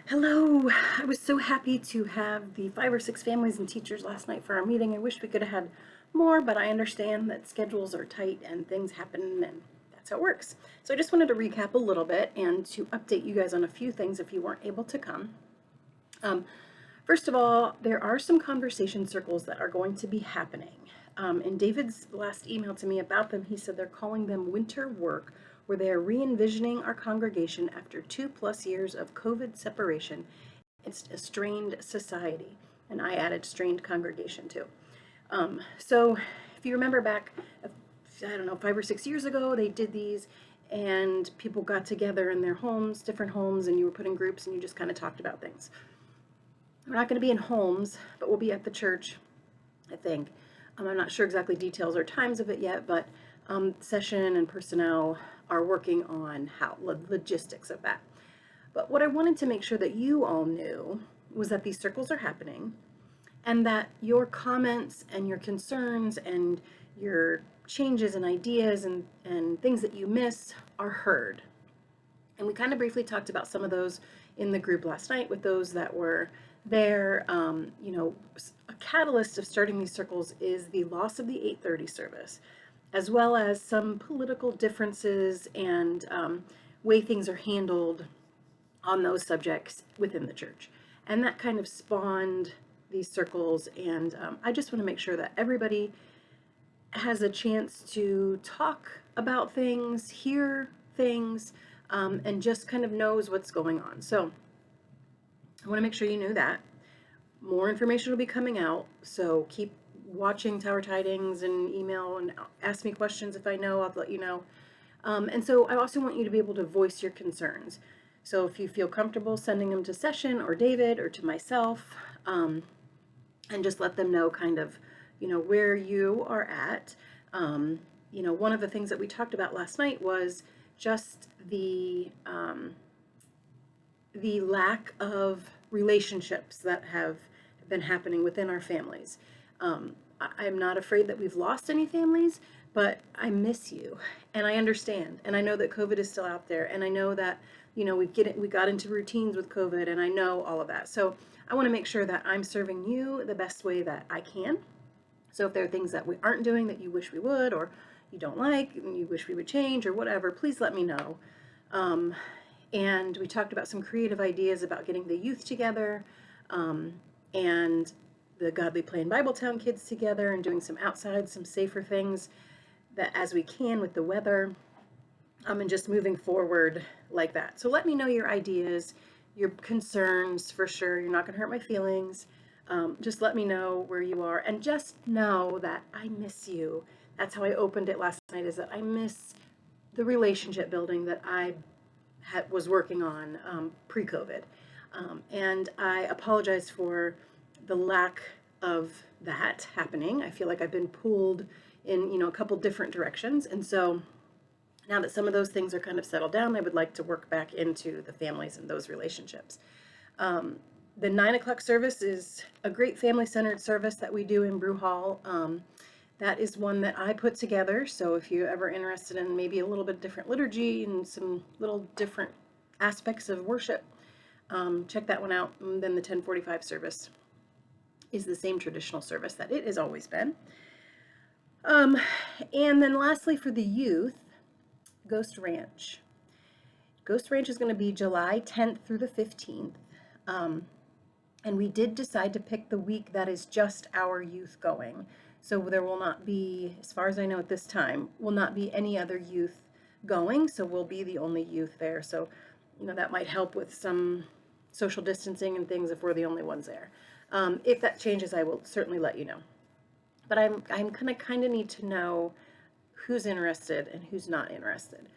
Hello. I was so happy to have the 5 or 6 families and teachers last night for our meeting. I wish we could have had more, but I understand that schedules are tight and things happen, and that's how it works. So I just wanted to recap a little bit and to update you guys on a few things if you weren't able to come. Um, First of all, there are some conversation circles that are going to be happening. In David's last email to me about them, he said they're calling them winter work, where they are re-envisioning our congregation after 2+ years of COVID separation. It's a strained society, and I added strained congregation too. So if you remember back, I don't know, 5 or 6 years ago, they did these, and people got together in their homes, different homes, and you were put in groups, and you just kind of talked about things. We're not going to be in homes, but we'll be at the church, I think. I'm not sure exactly details or times of it yet, but session and personnel are working on how logistics of that. But what I wanted to make sure that you all knew was that these circles are happening, and that your comments and your concerns and your changes and ideas and things that you miss are heard. And we kind of briefly talked about some of those in the group last night with those that were there. A catalyst of starting these circles is the loss of the 8:30 service, as well as some political differences and way things are handled on those subjects within the church. And that kind of spawned these circles. And I just want to make sure that everybody has a chance to talk about things, hear things, and just kind of knows what's going on. So I want to make sure you know that. More information will be coming out, so keep watching Tower Tidings and email and ask me questions. If I know, I'll let you know. And so I also want you to be able to voice your concerns. So if you feel comfortable sending them to Session or David or to myself, and just let them know kind of, where you are at. One of the things that we talked about last night was just the lack of relationships that have been happening within our families. I'm not afraid that we've lost any families, but I miss you, and I understand, and I know that COVID is still out there, and I know that we got into routines with COVID, and I know all of that. So I want to make sure that I'm serving you the best way that I can. So if there are things that we aren't doing that you wish we would, or you don't like, and you wish we would change, or whatever, please let me know. And we talked about some creative ideas about getting the youth together, and the Godly Play in Bibletown kids together, and doing some outside, some safer things that as we can with the weather, and just moving forward like that. So let me know your ideas, your concerns, for sure. You're not going to hurt my feelings. Just let me know where you are, and just know that I miss you. That's how I opened it last night, is that I miss the relationship building that I was working on pre-COVID. And I apologize for the lack of that happening. I feel like I've been pulled in, a couple different directions. And so now that some of those things are kind of settled down, I would like to work back into the families and those relationships. The 9 o'clock service is a great family-centered service that we do in Brew Hall. That is one that I put together, so if you're ever interested in maybe a little bit different liturgy and some little different aspects of worship, check that one out. And then the 10:45 service is the same traditional service that it has always been. And then lastly, for the youth, Ghost Ranch. Ghost Ranch is going to be July 10th through the 15th. And we did decide to pick the week that is just our youth going. So there will not be, as far as I know at this time, will not be any other youth going. So we'll be the only youth there. So, that might help with some social distancing and things if we're the only ones there. If that changes, I will certainly let you know. But I'm gonna kind of need to know who's interested and who's not interested,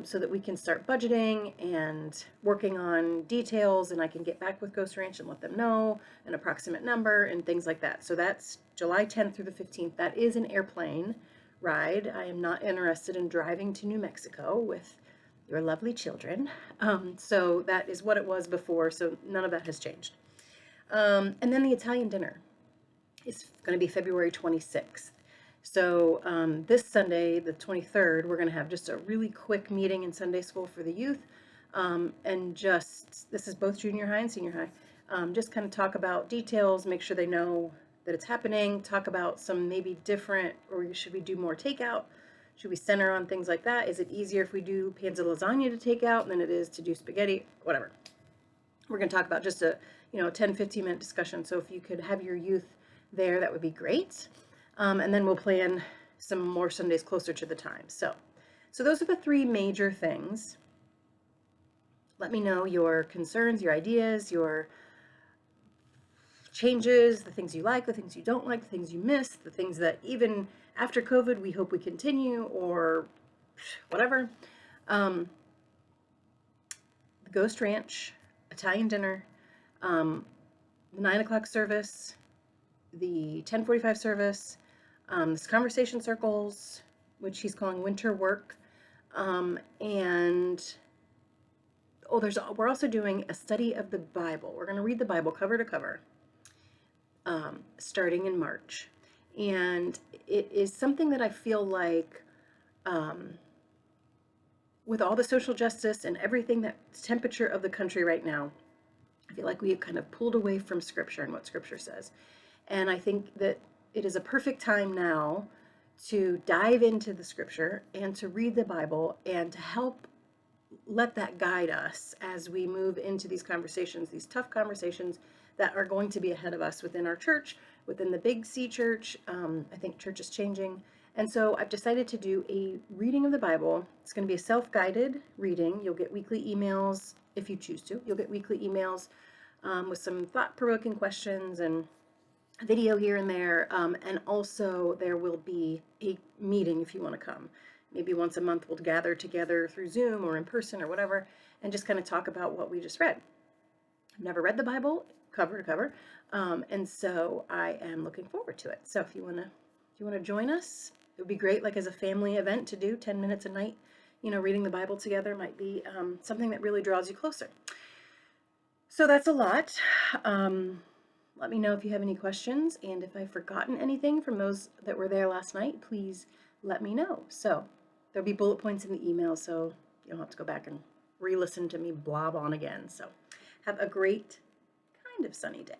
so that we can start budgeting and working on details, and I can get back with Ghost Ranch and let them know an approximate number and things like that. So that's July 10th through the 15th. That is an airplane ride. I am not interested in driving to New Mexico with your lovely children. So that is what it was before, so none of that has changed. And then the Italian dinner is going to be February 26th. So this Sunday, the 23rd, we're going to have just a really quick meeting in Sunday school for the youth. and just, this is both junior high and senior high, just kind of talk about details, make sure they know that it's happening, talk about some maybe different, or should we do more takeout? Should we center on things like that? Is it easier if we do pans of lasagna to take out than it is to do spaghetti? Whatever. We're going to talk about just a 10-15 minute discussion. So if you could have your youth there, that would be great. And then we'll plan some more Sundays closer to the time. So those are the three major things. Let me know your concerns, your ideas, your changes, the things you like, the things you don't like, the things you miss, the things that even after COVID we hope we continue, or whatever. The Ghost Ranch, Italian dinner, the 9 o'clock service, the 10:45 service, this conversation circles, which he's calling winter work, and we're also doing a study of the Bible. We're going to read the Bible cover to cover, starting in March, and it is something that I feel like, with all the social justice and everything, that temperature of the country right now, I feel like we have kind of pulled away from Scripture and what Scripture says. And I think that it is a perfect time now to dive into the Scripture and to read the Bible and to help let that guide us as we move into these conversations, these tough conversations that are going to be ahead of us within our church, within the Big C church. I think church is changing. And so I've decided to do a reading of the Bible. It's going to be a self-guided reading. You'll get weekly emails if you choose to. You'll get weekly emails with some thought-provoking questions and a video here and there. And also there will be a meeting if you want to come. Maybe once a month we'll gather together through Zoom or in person or whatever and just kind of talk about what we just read. I've never read the Bible cover to cover, and so I am looking forward to it. So if you want to join us, it would be great, like as a family event to do 10 minutes a night. Reading the Bible together might be something that really draws you closer. So that's a lot. Let me know if you have any questions, and if I've forgotten anything from those that were there last night, please let me know. So there'll be bullet points in the email, so you don't have to go back and re-listen to me blob on again. So have a great kind of sunny day.